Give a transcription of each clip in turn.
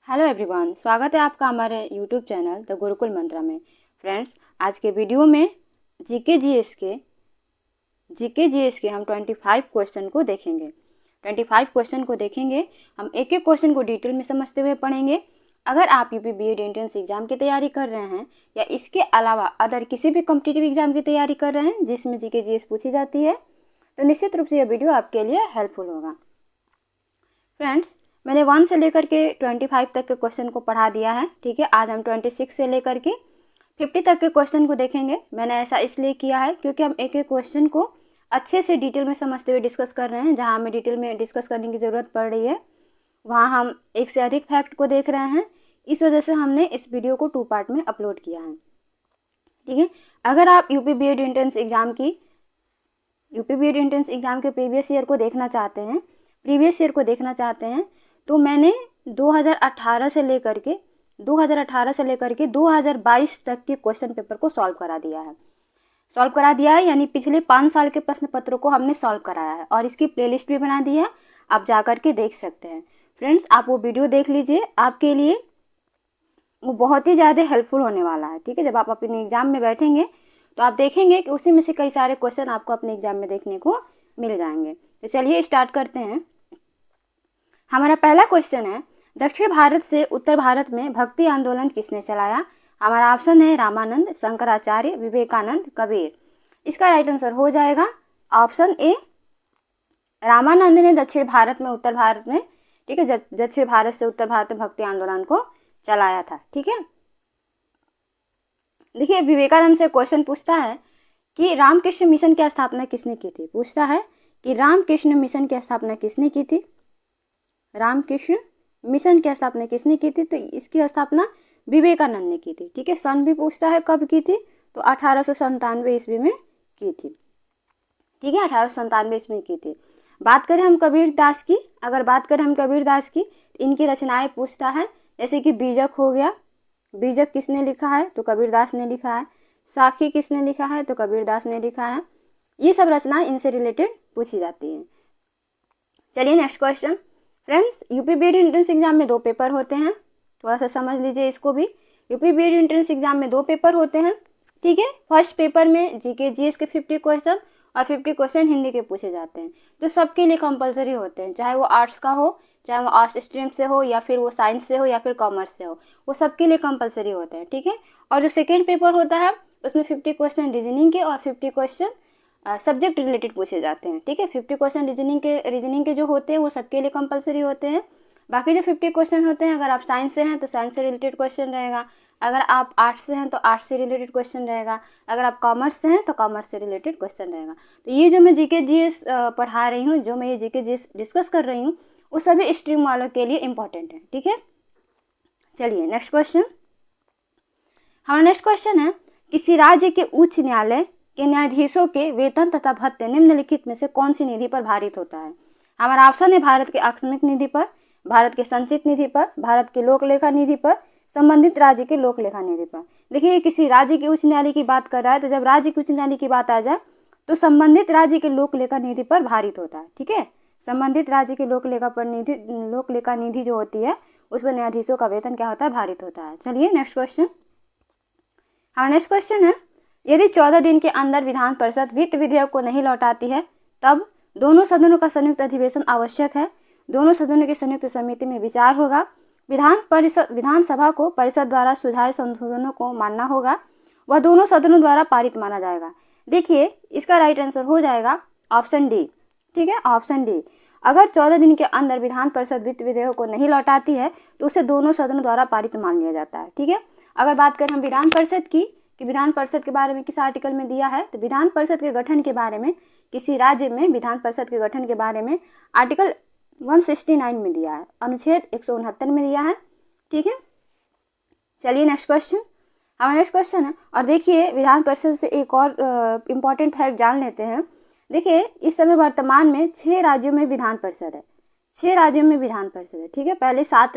Hello everyone, स्वागत है आपका हमारे यूट्यूब चैनल द गुरुकुल मंत्रा में। फ्रेंड्स, आज के वीडियो में जीके जीएस के हम 25 क्वेश्चन को देखेंगे। 25 क्वेश्चन को देखेंगे, हम एक एक क्वेश्चन को डिटेल में समझते हुए पढ़ेंगे। अगर आप यूपी बीएड एंट्रेंस एग्जाम की तैयारी कर रहे हैं या इसके अलावा अदर किसी भी कॉम्पिटिटिव एग्जाम की तैयारी कर रहे हैं जिसमें जीके जीएस पूछी जाती है, तो निश्चित रूप से यह वीडियो आपके लिए हेल्पफुल होगा। फ्रेंड्स, मैंने 1 से लेकर के 25 तक के क्वेश्चन को पढ़ा दिया है। ठीक है, आज हम 26 से लेकर के 50 तक के क्वेश्चन को देखेंगे। मैंने ऐसा इसलिए किया है क्योंकि हम एक एक क्वेश्चन को अच्छे से डिटेल में समझते हुए डिस्कस कर रहे हैं। जहाँ हमें डिटेल में डिस्कस करने की ज़रूरत पड़ रही है वहाँ हम एक से अधिक फैक्ट को देख रहे हैं। इस वजह से हमने इस वीडियो को 2 पार्ट में अपलोड किया है। ठीक है, अगर आप यूपी बीएड एंट्रेंस एग्जाम के प्रीवियस ईयर को देखना चाहते हैं तो मैंने 2018 से लेकर के 2022 तक के क्वेश्चन पेपर को सॉल्व करा दिया है। यानी पिछले 5 साल के प्रश्न पत्रों को हमने सॉल्व कराया है और इसकी प्लेलिस्ट भी बना दी है, आप जा कर के देख सकते हैं। फ्रेंड्स, आप वो वीडियो देख लीजिए, आपके लिए वो बहुत ही ज़्यादा हेल्पफुल होने वाला है। ठीक है, जब आप अपने एग्जाम में बैठेंगे तो आप देखेंगे कि उसी में से कई सारे क्वेश्चन आपको अपने एग्जाम में देखने को मिल जाएंगे। तो चलिए स्टार्ट करते हैं। हमारा पहला क्वेश्चन है, दक्षिण भारत से उत्तर भारत में भक्ति आंदोलन किसने चलाया? हमारा ऑप्शन है रामानंद, शंकराचार्य, विवेकानंद, कबीर। इसका राइट आंसर हो जाएगा ऑप्शन ए, रामानंद ने दक्षिण भारत में उत्तर भारत में, ठीक है, दक्षिण भारत से उत्तर भारत में भक्ति आंदोलन को चलाया था। ठीक है, देखिए विवेकानंद से क्वेश्चन पूछता है कि रामकृष्ण मिशन की स्थापना किसने की थी। पूछता है कि रामकृष्ण मिशन की स्थापना किसने की थी? रामकृष्ण मिशन की स्थापना किसने की थी? तो इसकी स्थापना विवेकानंद ने की थी। ठीक है, सन भी पूछता है कब की थी, तो 1897 ईस्वी में की थी। ठीक है, 1897 ईस्वी में की थी। बात करें हम कबीर दास की, इनकी रचनाएं पूछता है, जैसे कि बीजक हो गया, बीजक किसने लिखा है? तो कबीर दास ने लिखा है। साखी किसने लिखा है? तो कबीर दास ने लिखा है। ये सब रचनाएं इनसे रिलेटेड पूछी जाती हैं। चलिए next question. Friends, UP BEd entrance exam में 2 पेपर होते हैं, थोड़ा सा समझ लीजिए इसको भी। यूपी बीएड एंट्रेंस एग्जाम में 2 पेपर होते हैं। ठीक है, फर्स्ट पेपर में जीके जीएस के 50 क्वेश्चन और 50 क्वेश्चन हिंदी के पूछे जाते हैं, जो सबके लिए कंपलसरी होते हैं, चाहे वो आर्ट्स का हो, चाहे वो आर्ट्स स्ट्रीम से हो, या फिर वो साइंस से हो, या फिर कॉमर्स से हो, वो सबके लिए कंपलसरी होते हैं। ठीक है, और जो सेकेंड पेपर होता है उसमें 50 क्वेश्चन रीजनिंग के और 50 क्वेश्चन सब्जेक्ट रिलेटेड पूछे जाते हैं। ठीक है, 50 क्वेश्चन रीजनिंग के जो होते हैं वो सबके लिए कंपलसरी होते हैं। बाकी जो 50 क्वेश्चन होते हैं, अगर आप साइंस से हैं तो साइंस से रिलेटेड क्वेश्चन रहेगा, अगर आप आर्ट्स से हैं तो आर्ट्स से रिलेटेड क्वेश्चन रहेगा, अगर आप कॉमर्स से हैं तो कॉमर्स से रिलेटेड क्वेश्चन रहेगा। तो ये जो मैं जीके जीएस पढ़ा रही हूँ, जो मैं ये जीके जीएस डिस्कस कर रही हूँ, वो सभी स्ट्रीम वालों के लिए इंपॉर्टेंट है। ठीक है, चलिए नेक्स्ट क्वेश्चन। हमारा नेक्स्ट क्वेश्चन है, किसी राज्य के उच्च न्यायालय के न्यायाधीशों के वेतन तथा भत्ते निम्नलिखित में से कौन सी निधि पर भारित होता है? हमारा ऑप्शन है भारत के आकस्मिक निधि पर, भारत के संचित निधि पर, भारत के लोक लेखा निधि पर, संबंधित राज्य के लोक लेखा निधि पर। देखिए, किसी राज्य के उच्च न्यायालय की बात कर रहा है, तो जब राज्य के उच्च न्यायालय की बात आ जाए तो संबंधित राज्य के लोक लेखा निधि पर भारित होता है। ठीक है, संबंधित राज्य के लोक लेखा निधि जो होती है उस पर न्यायाधीशों का वेतन क्या होता है? भारित होता है। चलिए नेक्स्ट क्वेश्चन। हमारा नेक्स्ट क्वेश्चन है, यदि 14 दिन के अंदर विधान परिषद वित्त विधेयक को नहीं लौटाती है तब दोनों सदनों का संयुक्त अधिवेशन आवश्यक है, दोनों सदनों की संयुक्त समिति में विचार होगा, विधानसभा को परिषद द्वारा सुझाए संशोधनों को मानना होगा, वह दोनों सदनों द्वारा पारित माना जाएगा। देखिए, इसका राइट आंसर हो जाएगा ऑप्शन डी। ठीक है, ऑप्शन डी। अगर 14 दिन के अंदर विधान परिषद वित्त विधेयक को नहीं लौटाती है तो उसे दोनों सदनों द्वारा पारित मान लिया जाता है। ठीक है, अगर बात करें हम विधान परिषद की, कि विधान परिषद के बारे में किस आर्टिकल में दिया है, तो विधान परिषद के गठन के बारे में, किसी राज्य में विधान परिषद के गठन के बारे में आर्टिकल 169 में दिया है, अनुच्छेद 169 में दिया है। ठीक है, चलिए नेक्स्ट क्वेश्चन। हमारा नेक्स्ट क्वेश्चन है, और देखिए विधान परिषद से एक और इम्पॉर्टेंट फैक्ट जान लेते हैं। देखिए, इस समय वर्तमान में 6 राज्यों में विधान परिषद है, 6 राज्यों में विधान परिषद है। ठीक है, पहले 7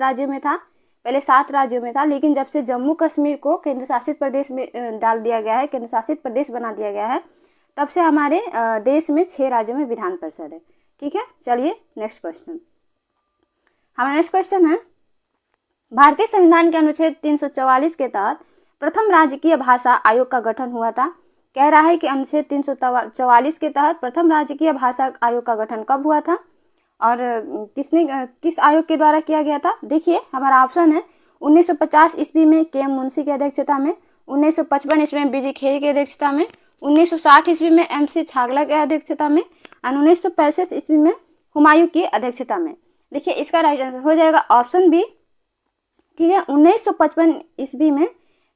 राज्यों में था, लेकिन जब से जम्मू कश्मीर को केंद्र शासित प्रदेश में डाल दिया गया है, केंद्र शासित प्रदेश बना दिया गया है, तब से हमारे देश में 6 राज्यों में विधान परिषद है। ठीक है, चलिए नेक्स्ट क्वेश्चन। हमारा नेक्स्ट क्वेश्चन है, भारतीय संविधान के अनुच्छेद 344 के तहत प्रथम राजकीय भाषा आयोग का गठन हुआ था। कह रहा है कि अनुच्छेद 344 के तहत प्रथम राजकीय भाषा आयोग का गठन कब हुआ था और किस आयोग के द्वारा किया गया था। देखिए हमारा ऑप्शन है 1950 ईस्वी में के एम मुंशी की अध्यक्षता में, 1955 ईस्वी में बीजी खेर की अध्यक्षता में, 1960 ईस्वी में एम सी छागला की अध्यक्षता में और 1965 ईस्वी में हुमायूं की अध्यक्षता में। देखिए इसका राइट आंसर हो जाएगा ऑप्शन बी। ठीक है, 1955 ईस्वी में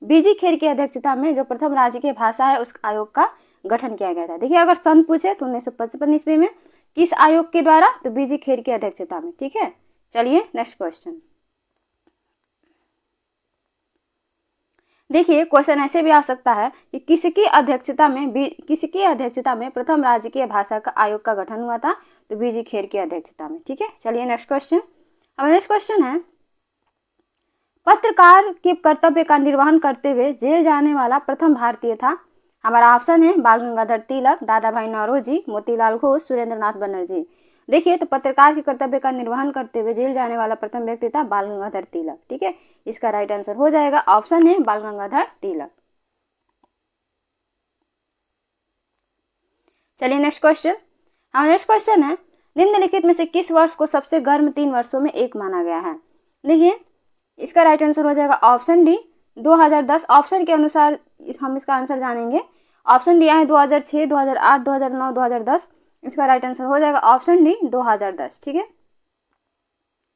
बीजी खेर की अध्यक्षता में जो प्रथम राजकीय भाषा है उस आयोग का गठन किया गया था। देखिए अगर सन पूछे तो 1955 ईस्वी में, किस आयोग के द्वारा, तो बीजी खेर की अध्यक्षता में। ठीक है, चलिए नेक्स्ट क्वेश्चन। देखिए क्वेश्चन ऐसे भी आ सकता है कि किसकी अध्यक्षता में प्रथम राजकीय भाषा का आयोग का गठन हुआ था, तो बीजी खेर की अध्यक्षता में। ठीक है, चलिए नेक्स्ट क्वेश्चन। अब नेक्स्ट क्वेश्चन है, पत्रकार के कर्तव्य का निर्वहन करते हुए जेल जाने वाला प्रथम भारतीय था। हमारा ऑप्शन है बाल गंगाधर तिलक, दादा भाई नौरोजी, मोतीलाल घोष, सुरेंद्र नाथ बनर्जी। देखिए तो पत्रकार के कर्तव्य का निर्वहन करते हुए जेल जाने वाला प्रथम व्यक्ति था बाल गंगाधर तिलक। ठीक है, इसका राइट आंसर हो जाएगा ऑप्शन है बाल गंगाधर तिलक। चलिए नेक्स्ट क्वेश्चन। हमारा नेक्स्ट क्वेश्चन है, निम्नलिखित में से किस वर्ष को सबसे गर्म 3 वर्षों में एक माना गया है। देखिए इसका राइट आंसर हो जाएगा ऑप्शन डी 2010। ऑप्शन के अनुसार हम इसका आंसर जानेंगे। ऑप्शन दिया है 2006, 2008, 2009, 2010। इसका राइट आंसर हो जाएगा ऑप्शन डी 2010। ठीक है,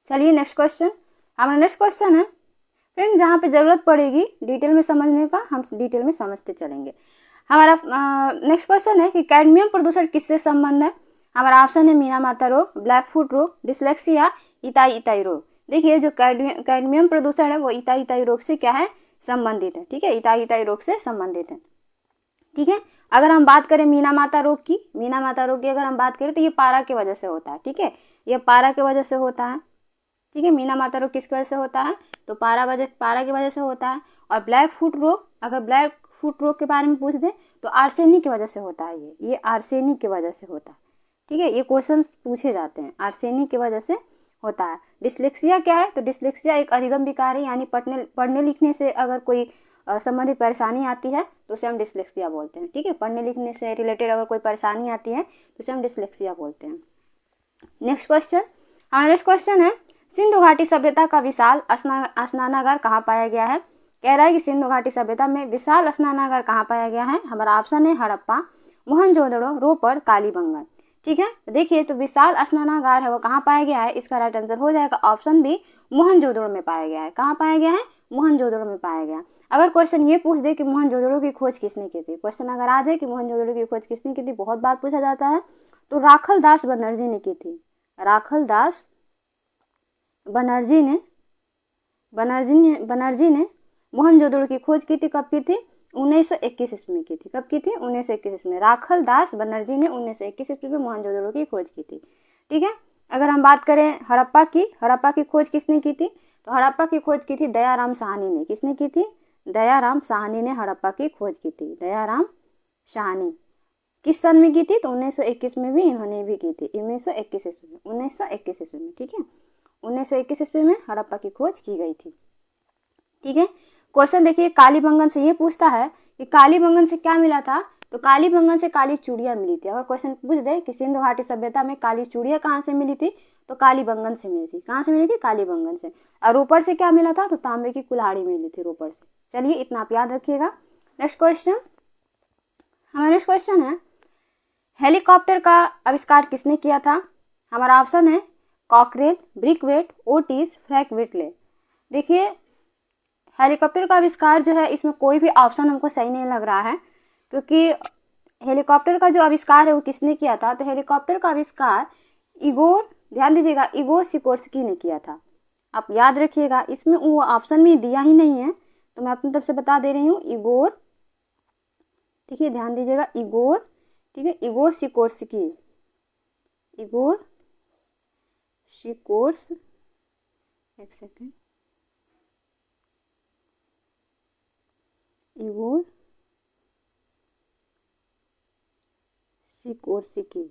चलिए नेक्स्ट क्वेश्चन। हमारा नेक्स्ट क्वेश्चन है, फ्रेंड जहाँ पे जरूरत पड़ेगी डिटेल में समझने का हम डिटेल में समझते चलेंगे। हमारा नेक्स्ट क्वेश्चन है कि कैडमियम प्रदूषण किससे संबंध है। हमारा ऑप्शन है मीना माता रोग, ब्लैक फुट रोग, डिसलेक्सिया, इताई इताई रोग। देखिए जो कैडमियम प्रदूषण है वो इताई इताई रोग से क्या है, संबंधित है। ठीक है, इताई इताई रोग से संबंधित है। ठीक है, अगर हम बात करें मीना माता रोग की अगर हम बात करें तो ये पारा की वजह से होता है। ठीक है, ये पारा की वजह से होता है। ठीक है, मीना माता रोग किसकी वजह से होता है, तो पारा की वजह से होता है। और ब्लैक फुट रोग, अगर ब्लैक फुट रोग के बारे में पूछ दे तो आर्सेनिक की वजह से होता है। ये आर्सेनिक की वजह से होता है। ठीक है, ये क्वेश्चन पूछे जाते हैं, आर्सेनिक की वजह से होता है। डिसलेक्सिया क्या है, तो डिसलेक्सिया एक अधिगम विकार है, यानी पढ़ने लिखने से अगर कोई संबंधित परेशानी आती है तो उसे हम डिसलेक्सिया बोलते हैं। ठीक है, पढ़ने लिखने से रिलेटेड अगर कोई परेशानी आती है तो उसे हम डिसलेक्सिया बोलते हैं। Next question. हमारा नेक्स्ट क्वेश्चन है, सिंधु घाटी सभ्यता का विशाल स्नानागार कहाँ पाया गया है। कह रहा है कि सिंधु घाटी सभ्यता में विशाल स्नानागार कहाँ पाया गया है। हमारा ऑप्शन है हड़प्पा, मोहनजोदड़ो, रोपड़, कालीबंगन। ठीक है, देखिए तो विशाल स्नानागार है वो कहाँ पाया गया है, इसका राइट आंसर हो जाएगा ऑप्शन बी, मोहनजोदड़ो में पाया गया है। कहाँ पाया गया है, मोहनजोदड़ो में पाया गया। अगर क्वेश्चन ये पूछ दे कि मोहनजोदड़ो की खोज किसने की थी, क्वेश्चन अगर आ जाए कि मोहनजोदड़ो की खोज किसने की थी, बहुत बार पूछा जाता है, तो राखल दास बनर्जी ने की थी। राखल दास बनर्जी ने मोहनजोदड़ो की खोज की थी। कब की थी, 1921 ईस्वी में की थी। कब की थी, 1921 ईस्वी में। राखल दास बनर्जी ने 1921 ईस्वी में मोहनजोदड़ो की खोज की थी। ठीक है, अगर हम बात करें हड़प्पा की खोज किसने की थी, तो हड़प्पा की खोज की थी दयाराम साहनी ने। किसने की थी, दयाराम साहनी ने हड़प्पा की खोज की थी। दयाराम साहनी किस सन में की थी, तो 1921 में भी इन्होंने भी की थी, 1921 ईस्वी में। 1921 ईस्वी में। ठीक है, 1921 ईस्वी में हड़प्पा की खोज की गई थी। ठीक है, क्वेश्चन देखिए कालीबंगन से ये पूछता है कि कालीबंगन से क्या मिला था, तो कालीबंगन से काली चूड़ियाँ मिली थी। अगर क्वेश्चन पूछ दे कि सिंधु घाटी सभ्यता में काली चूड़ियाँ कहाँ से मिली थी, तो कालीबंगन से मिली थी। कहाँ से मिली थी, कालीबंगन से। और रोपड़ से क्या मिला था, तो तांबे की कुल्हाड़ी मिली थी रोपड़ से। चलिए इतना आप याद रखिएगा। Next question. हमारा नेक्स्ट क्वेश्चन है, हेलीकॉप्टर का आविष्कार किसने किया था। हमारा ऑप्शन है कॉकरेल, ब्रिकवेट, ओटिस, फ्रैंक व्हिटले। देखिए हेलीकॉप्टर का आविष्कार जो है इसमें कोई भी ऑप्शन हमको सही नहीं लग रहा है, क्योंकि हेलीकॉप्टर का जो आविष्कार है वो किसने किया था, तो हेलीकॉप्टर का आविष्कार इगोर, ध्यान दीजिएगा, इगोर सिकोर्स्की ने किया था। आप याद रखिएगा, इसमें वो ऑप्शन में दिया ही नहीं है, तो मैं अपनी तरफ से बता दे रही हूँ इगोर। देखिए ध्यान दीजिएगा, इगोर। ठीक है, इगोर सिकोर्स्की, इगोर सिकोर्स, एक सेकेंड, इगोर सिकोर्स्की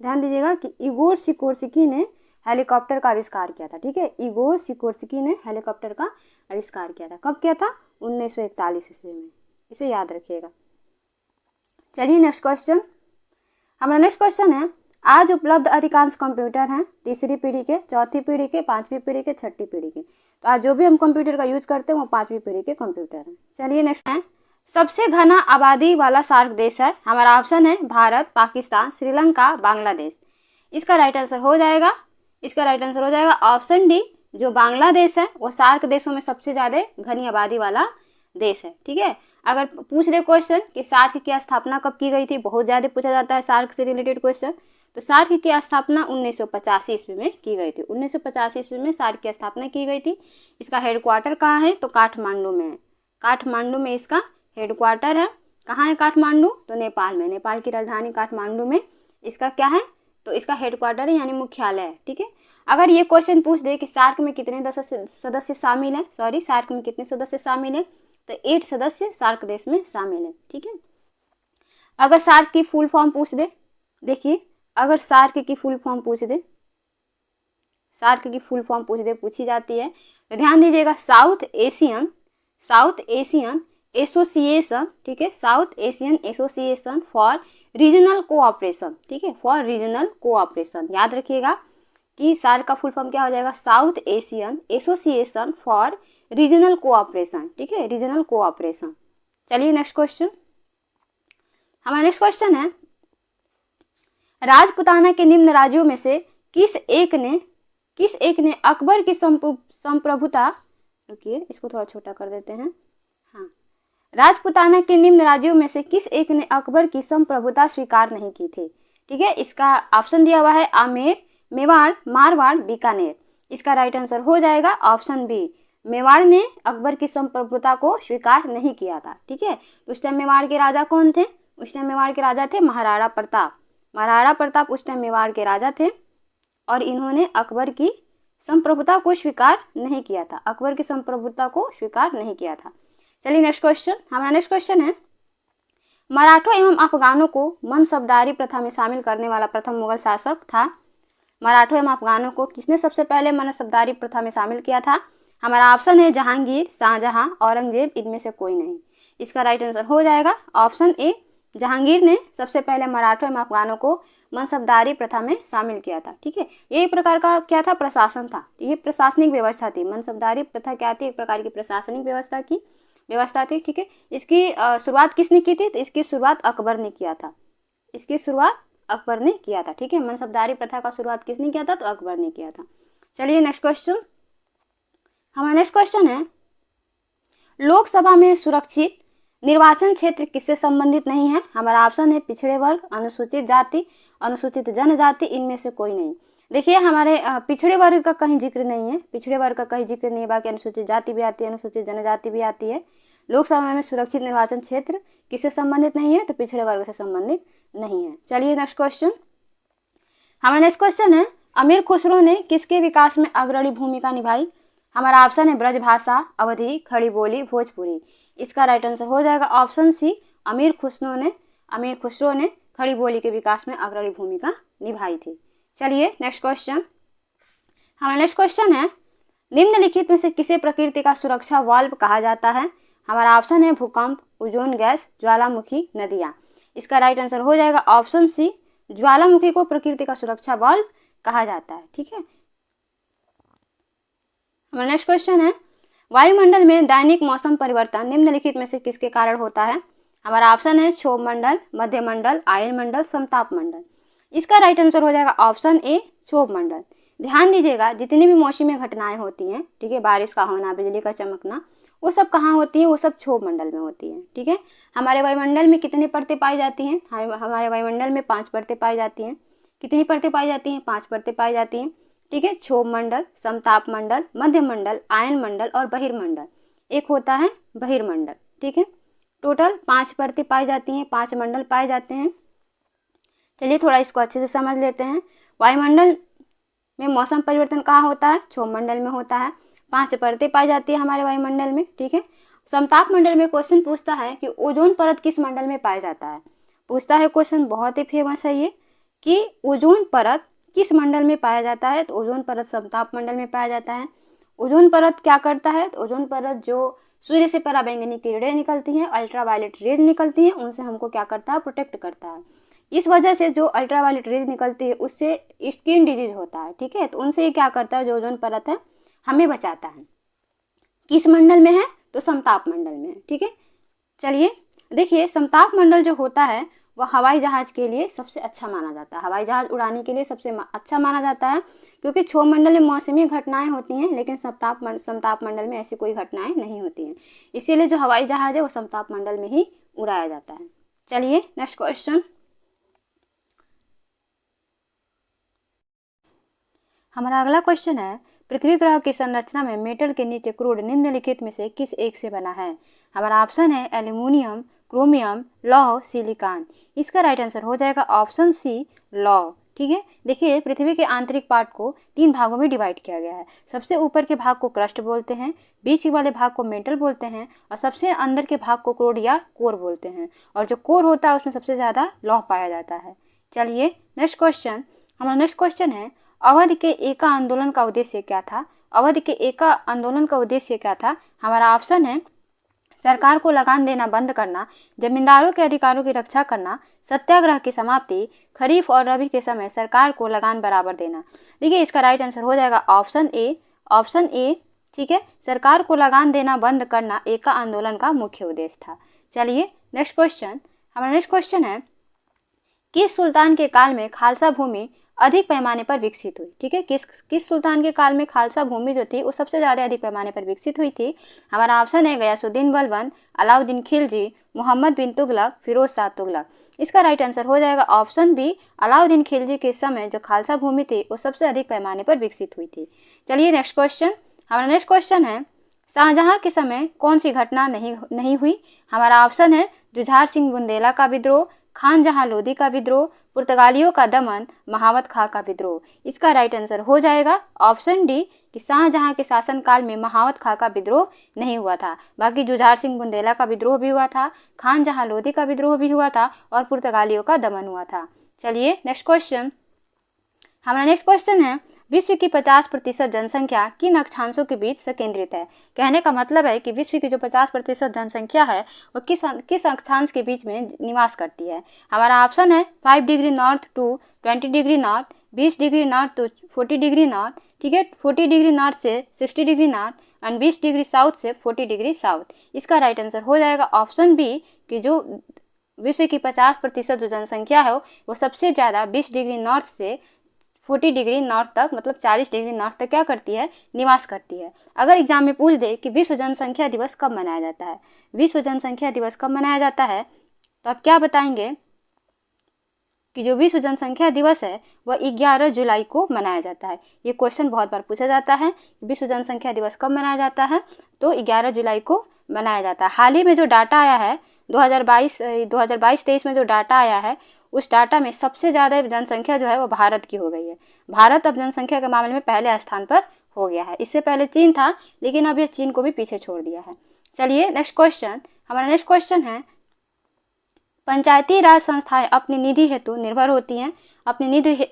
ध्यान दीजिएगा कि इगोर सिकोर्स्की ने हेलीकॉप्टर का आविष्कार किया था। ठीक है, इगोर सिकोर्स्की ने हेलीकॉप्टर का आविष्कार किया था। कब किया था? 1941 ईस्वी में। इसे याद रखिएगा। चलिए नेक्स्ट क्वेश्चन। हमारा नेक्स्ट क्वेश्चन है, आज उपलब्ध अधिकांश कंप्यूटर हैं तीसरी पीढ़ी के, चौथी पीढ़ी के, पांचवी पीढ़ी के, छठी पीढ़ी के। तो आज जो भी हम कंप्यूटर का यूज करते हैं वो पांचवी पीढ़ी के कंप्यूटर हैं। चलिए नेक्स्ट है, सबसे घना आबादी वाला सार्क देश है। हमारा ऑप्शन है भारत, पाकिस्तान, श्रीलंका, बांग्लादेश। इसका राइट आंसर हो जाएगा ऑप्शन डी, जो बांग्लादेश है वो सार्क देशों में सबसे ज्यादा घनी आबादी वाला देश है। ठीक है, अगर पूछ दे क्वेश्चन कि सार्क की स्थापना कब की गई थी, बहुत ज्यादा पूछा जाता है सार्क से रिलेटेड क्वेश्चन, तो सार्क की स्थापना 1985 ईस्वी में की गई थी। 1985 ईस्वी में सार्क की स्थापना की गई थी। इसका हेडक्वार्टर कहाँ है? तो काठमांडू में है। काठमांडू में इसका हेडक्वार्टर है। कहाँ है काठमांडू? तो नेपाल में। नेपाल की राजधानी काठमांडू में इसका क्या है? तो इसका हेडक्वार्टर है, यानी मुख्यालय है। ठीक है, अगर ये क्वेश्चन पूछ दे कि सार्क में कितने सदस्य शामिल हैं, सार्क में कितने सदस्य शामिल हैं, तो 8 सदस्य सार्क देश में शामिल है। ठीक है, अगर सार्क की फुल फॉर्म पूछ दे, देखिए अगर सार्क की फुल फॉर्म पूछ दे, पूछी जाती है, तो ध्यान दीजिएगा साउथ एशियन एसोसिएशन। ठीक है, south Asian association for regional cooperation. ठीक है, फॉर रीजनल कोऑपरेशन। याद रखिएगा कि सार्क का फुल फॉर्म क्या हो जाएगा? South Asian association for regional cooperation. ठीक है, रीजनल कोऑपरेशन। चलिए नेक्स्ट क्वेश्चन। हमारा नेक्स्ट क्वेश्चन है, राजपुताना के निम्न राज्यों में से किस एक ने अकबर की संप्रभुता, रुकिए इसको थोड़ा छोटा कर देते हैं। हाँ, राजपुताना के निम्न राज्यों में से किस एक ने अकबर की संप्रभुता स्वीकार नहीं की थी? ठीक है, इसका ऑप्शन दिया हुआ है आमेर, मेवाड़, मारवाड़, बीकानेर। इसका राइट आंसर हो जाएगा ऑप्शन बी, मेवाड़ ने अकबर की संप्रभुता को स्वीकार नहीं किया था। ठीक है, उस टाइम मेवाड़ के राजा कौन थे? उस टाइम मेवाड़ के राजा थे महाराणा प्रताप उस टाइम मेवाड़ के राजा थे, और इन्होंने अकबर की संप्रभुता को स्वीकार नहीं किया था। चलिए नेक्स्ट क्वेश्चन। हमारा नेक्स्ट क्वेश्चन है, मराठों एवं अफगानों को मनसबदारी प्रथा में शामिल करने वाला प्रथम मुगल शासक था। मराठों एवं अफगानों को किसने सबसे पहले मनसबदारी प्रथा में शामिल किया था? हमारा ऑप्शन है जहांगीर, शाहजहां, औरंगजेब, इनमें से कोई नहीं। इसका राइट आंसर हो जाएगा ऑप्शन ए, जहांगीर ने सबसे पहले मराठों एवं अफगानों को मनसबदारी प्रथा में शामिल किया था। ठीक है, ये एक प्रकार का क्या था? प्रशासन था। ये प्रशासनिक व्यवस्था थी। मनसबदारी प्रथा क्या थी? एक प्रकार की प्रशासनिक व्यवस्था थी। ठीक है, इसकी शुरुआत किसने की थी? तो इसकी शुरुआत अकबर ने किया था। ठीक है, मनसबदारी प्रथा का शुरुआत किसने किया था? तो अकबर ने किया था। चलिए नेक्स्ट क्वेश्चन। हमारा नेक्स्ट क्वेश्चन है, लोकसभा में सुरक्षित निर्वाचन क्षेत्र किससे संबंधित नहीं है? हमारा ऑप्शन है पिछड़े वर्ग, अनुसूचित जाति, अनुसूचित जनजाति, इनमें से कोई नहीं। देखिए हमारे पिछड़े वर्ग का कहीं जिक्र नहीं है, बाकी अनुसूचित जाति भी आती है, अनुसूचित जनजाति भी आती है। लोकसभा में सुरक्षित निर्वाचन क्षेत्र किससे संबंधित नहीं है? तो पिछड़े वर्ग से संबंधित नहीं है। चलिए नेक्स्ट क्वेश्चन। हमारा नेक्स्ट क्वेश्चन है, अमीर खुसरो ने किसके विकास में अग्रणी भूमिका निभाई? हमारा ऑप्शन है ब्रजभाषा, अवधी, खड़ी बोली, भोजपुरी। इसका राइट आंसर हो जाएगा ऑप्शन सी, अमीर खुसरो ने खड़ी बोली के विकास में अग्रणी भूमिका निभाई थी। चलिए नेक्स्ट क्वेश्चन। हमारा नेक्स्ट क्वेश्चन है, निम्नलिखित में से किसे प्रकृति का सुरक्षा वाल्व कहा जाता है? हमारा ऑप्शन है भूकंप, ओजोन गैस, ज्वालामुखी, नदियाँ। इसका राइट आंसर हो जाएगा ऑप्शन सी, ज्वालामुखी को प्रकृति का सुरक्षा वाल्व कहा जाता है। ठीक है, हमारा नेक्स्ट क्वेश्चन है, वायुमंडल में दैनिक मौसम परिवर्तन निम्नलिखित में से किसके कारण होता है? हमारा ऑप्शन है क्षोभ मंडल, मध्य मंडल, आयन मंडल, समताप मंडल। इसका राइट आंसर हो जाएगा ऑप्शन ए, क्षोभ मंडल। ध्यान दीजिएगा जितनी भी मौसमी घटनाएं होती हैं, ठीक है, बारिश का होना, बिजली का चमकना, वो सब कहाँ होती है? वो सब क्षोभ मंडल में होती है। ठीक है, हमारे वायुमंडल में कितनी परतें पाई जाती हैं? हमारे वायुमंडल में 5 परतें पाई जाती हैं। कितनी परतें पाई जाती हैं? 5 परतें पाई जाती हैं। ठीक है, क्षोभ मंडल, समताप मंडल, मध्य मंडल, आयन मंडल और बहिर्मंडल। एक होता है बहिर्मंडल। ठीक है, टोटल 5 परतें पाई जाती हैं, 5 मंडल पाए जाते हैं। चलिए थोड़ा इसको अच्छे से समझ लेते हैं। वायुमंडल में मौसम परिवर्तन कहाँ होता है? क्षोभ मंडल में होता है। 5 परतें पाई जाती है हमारे वायुमंडल में। ठीक है, समताप मंडल में क्वेश्चन पूछता है कि ओजोन परत किस मंडल में पाया जाता है? पूछता है क्वेश्चन, बहुत ही फेमस है ये कि ओजोन परत किस मंडल में पाया जाता है, तो ओजोन परत समताप मंडल में पाया जाता है। ओजोन परत क्या करता है, तो ओजोन परत जो सूर्य से पराबैंगनी किरणें निकलती हैं, अल्ट्रावायलेट रेज निकलती हैं, उनसे हमको क्या करता है, प्रोटेक्ट करता है। इस वजह से जो अल्ट्रावायलेट रेज निकलती है उससे स्किन डिजीज होता है, ठीक है, तो उनसे ये क्या करता है, जो ओजोन परत है हमें बचाता है। किस मंडल में है, तो समताप मंडल में है, ठीक है। चलिए देखिए, समताप मंडल जो होता है वह हवाई जहाज के लिए सबसे अच्छा माना जाता है, हवाई जहाज उड़ाने के लिए सबसे अच्छा माना जाता है, क्योंकि क्षोभमंडल में मौसमी घटनाएं होती हैं, लेकिन समताप मंडल में ऐसी कोई घटनाएं नहीं होती हैं। इसीलिए जो हवाई जहाज है वो समताप मंडल में ही उड़ाया जाता है। चलिए नेक्स्ट क्वेश्चन, हमारा अगला क्वेश्चन है, पृथ्वी ग्रह की संरचना में मेटल के नीचे क्रूड निम्नलिखित में से किस एक से बना है। हमारा ऑप्शन है एल्यूमिनियम, क्रोमियम, लौह, सिलिकॉन। इसका राइट आंसर हो जाएगा ऑप्शन सी, लौह, ठीक है। देखिए, पृथ्वी के आंतरिक पार्ट को 3 भागों में डिवाइड किया गया है। सबसे ऊपर के भाग को क्रस्ट बोलते हैं, बीच वाले भाग को मेटल बोलते हैं, और सबसे अंदर के भाग को क्रोड या कोर बोलते हैं। और जो कोर होता है उसमें सबसे ज़्यादा लौह पाया जाता है। चलिए नेक्स्ट क्वेश्चन, हमारा नेक्स्ट क्वेश्चन है, अवध के एका आंदोलन का उद्देश्य क्या था। अवध के एका आंदोलन का उद्देश्य क्या था। हमारा ऑप्शन है सरकार को लगान देना बंद करना, जमींदारों के अधिकारों की रक्षा करना, सत्याग्रह की समाप्ति, खरीफ और रबी के समय सरकार को लगान बराबर देना। देखिए, इसका राइट आंसर हो जाएगा ऑप्शन ए, ऑप्शन ए, ठीक है। सरकार को लगान देना बंद करना एका आंदोलन का मुख्य उद्देश्य था। चलिए नेक्स्ट क्वेश्चन, हमारा नेक्स्ट क्वेश्चन है, किस सुल्तान के काल में खालसा भूमि अधिक पैमाने पर विकसित हुई, ठीक है। किस सुल्तान के काल में खालसा भूमि जो थी वो सबसे ज़्यादा अधिक पैमाने पर विकसित हुई थी। हमारा ऑप्शन है गयासुद्दीन बलबन, अलाउद्दीन खिलजी, मोहम्मद बिन तुगलक, फिरोज शाह तुगलक। इसका राइट आंसर हो जाएगा ऑप्शन बी, अलाउद्दीन खिलजी के समय जो खालसा भूमि थी वो सबसे अधिक पैमाने पर विकसित हुई थी। चलिए नेक्स्ट क्वेश्चन, हमारा नेक्स्ट क्वेश्चन है, शाहजहां के समय कौन सी घटना नहीं हुई। हमारा ऑप्शन है जुझार सिंह बुंदेला का विद्रोह, खान जहां लोधी का विद्रोह, पुर्तगालियों का दमन, महावत खां का विद्रोह। इसका राइट आंसर हो जाएगा ऑप्शन डी, कि शाहजहां के शासनकाल में महावत खां का विद्रोह नहीं हुआ था। बाकी जुझार सिंह बुंदेला का विद्रोह भी हुआ था, खान जहां लोधी का विद्रोह भी हुआ था, और पुर्तगालियों का दमन हुआ था। चलिए नेक्स्ट क्वेश्चन, हमारा नेक्स्ट क्वेश्चन है, विश्व की 50% जनसंख्या किन अक्षांशों के बीच संकेंद्रित है। कहने का मतलब है कि विश्व की जो 50% जनसंख्या है वो किस अक्षांश के बीच में निवास करती है। हमारा ऑप्शन है 5 degree north to 20 degree north, 20 degree north to 40 degree north, ठीक है, 40 डिग्री नॉर्थ से 60 डिग्री नॉर्थ, और 20 डिग्री साउथ से 40 डिग्री साउथ। इसका राइट आंसर हो जाएगा ऑप्शन बी, कि जो विश्व की 50% जो जनसंख्या है वो सबसे ज़्यादा 20 डिग्री नॉर्थ से 40 डिग्री नॉर्थ तक, मतलब 40 डिग्री नॉर्थ तक क्या करती है, निवास करती है। अगर एग्जाम में पूछ दे कि विश्व जनसंख्या दिवस कब मनाया जाता है, विश्व जनसंख्या दिवस कब मनाया जाता है, तो आप क्या बताएंगे कि जो विश्व जनसंख्या दिवस है वह 11 जुलाई को मनाया जाता है। ये क्वेश्चन बहुत बार पूछा जाता है, विश्व जनसंख्या दिवस कब मनाया जाता है, तो 11 जुलाई को मनाया जाता है। हाल ही में जो डाटा आया है 2022-23 में जो डाटा आया है, उस डाटा में सबसे ज़्यादा जनसंख्या जो है वो भारत की हो गई है। भारत अब जनसंख्या के मामले में पहले स्थान पर हो गया है। इससे पहले चीन था, लेकिन अब ये चीन को भी पीछे छोड़ दिया है। चलिए नेक्स्ट क्वेश्चन, हमारा नेक्स्ट क्वेश्चन है, पंचायती राज संस्थाएं अपनी निधि हेतु निर्भर होती हैं। अपनी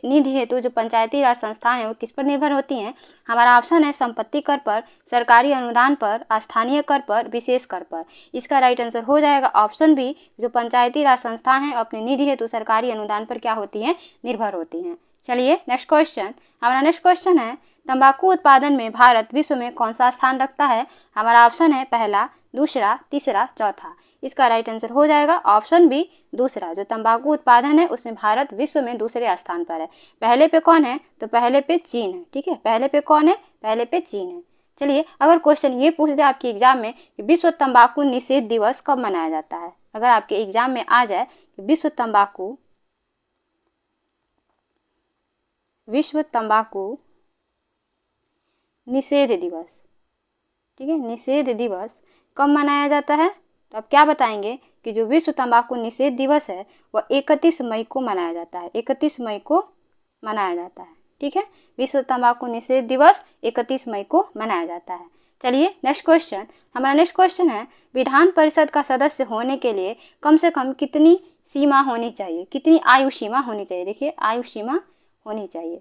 निधि हेतु जो पंचायती राज संस्थाएं हैं वो किस पर निर्भर होती हैं। हमारा ऑप्शन है संपत्ति कर पर, सरकारी अनुदान पर, स्थानीय कर पर, विशेष कर पर। इसका राइट आंसर हो जाएगा ऑप्शन बी, जो पंचायती राज संस्थाएं हैं अपनी निधि हेतु सरकारी अनुदान पर क्या होती हैं, निर्भर होती हैं। चलिए नेक्स्ट क्वेश्चन, हमारा नेक्स्ट क्वेश्चन है, तंबाकू उत्पादन में भारत विश्व में कौन सा स्थान रखता है। हमारा ऑप्शन है पहला, दूसरा, तीसरा, चौथा। इसका राइट आंसर हो जाएगा ऑप्शन बी, दूसरा। जो तंबाकू उत्पादन है उसमें भारत विश्व में दूसरे स्थान पर है। पहले पे कौन है, तो पहले पे चीन है, ठीक है। पहले पे कौन है, पहले पे चीन है। चलिए, अगर क्वेश्चन ये पूछ दे आपके एग्जाम में कि विश्व तंबाकू निषेध दिवस कब मनाया जाता है, अगर आपके एग्जाम में आ जाए कि विश्व तंबाकू निषेध दिवस, ठीक है, निषेध दिवस कब मनाया जाता है, तो आप क्या बताएंगे कि जो विश्व तंबाकू निषेध दिवस है वह 31 मई को मनाया जाता है। 31 मई को मनाया जाता है, ठीक है। विश्व तंबाकू निषेध दिवस 31 मई को मनाया जाता है। चलिए नेक्स्ट क्वेश्चन, हमारा नेक्स्ट क्वेश्चन है, विधान परिषद का सदस्य होने के लिए कम से कम कितनी सीमा होनी चाहिए, कितनी आयु सीमा होनी चाहिए। देखिए आयु सीमा होनी चाहिए,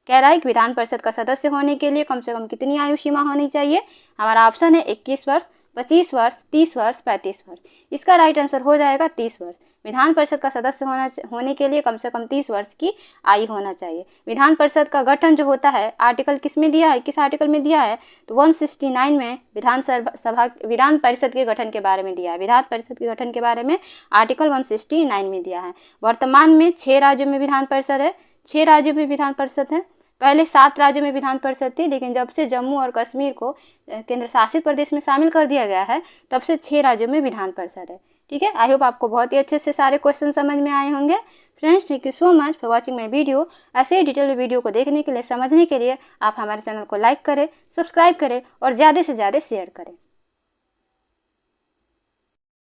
कह रहा है कि विधान परिषद का सदस्य होने के लिए कम से कम कितनी आयु सीमा होनी चाहिए। हमारा ऑप्शन है 21 वर्ष, 25 वर्ष, 30 वर्ष, 35 वर्ष। इसका राइट आंसर हो जाएगा 30 वर्ष। विधान परिषद का सदस्य होने के लिए कम से कम 30 वर्ष की आयु होना चाहिए। विधान परिषद का गठन जो होता है आर्टिकल किस में दिया है, किस आर्टिकल में दिया है, तो 169 में विधान परिषद के गठन के बारे में दिया है। विधान परिषद के गठन के बारे में आर्टिकल 169 में दिया है। वर्तमान में 6 राज्यों में विधान परिषद है, 6 राज्यों में विधान परिषद है। पहले 7 राज्यों में विधान परिषद थी, लेकिन जब से जम्मू और कश्मीर को केंद्र शासित प्रदेश में शामिल कर दिया गया है तब से 6 राज्यों में विधान परिषद है। ठीक है, आई होप आपको बहुत ही अच्छे से सारे क्वेश्चन समझ में आए होंगे। Friends, thank you so much for watching my video. ऐसे ही डिटेल वीडियो को देखने के लिए, समझने के लिए आप हमारे चैनल को लाइक करें, सब्सक्राइब करें और ज़्यादा से ज़्यादा शेयर करें।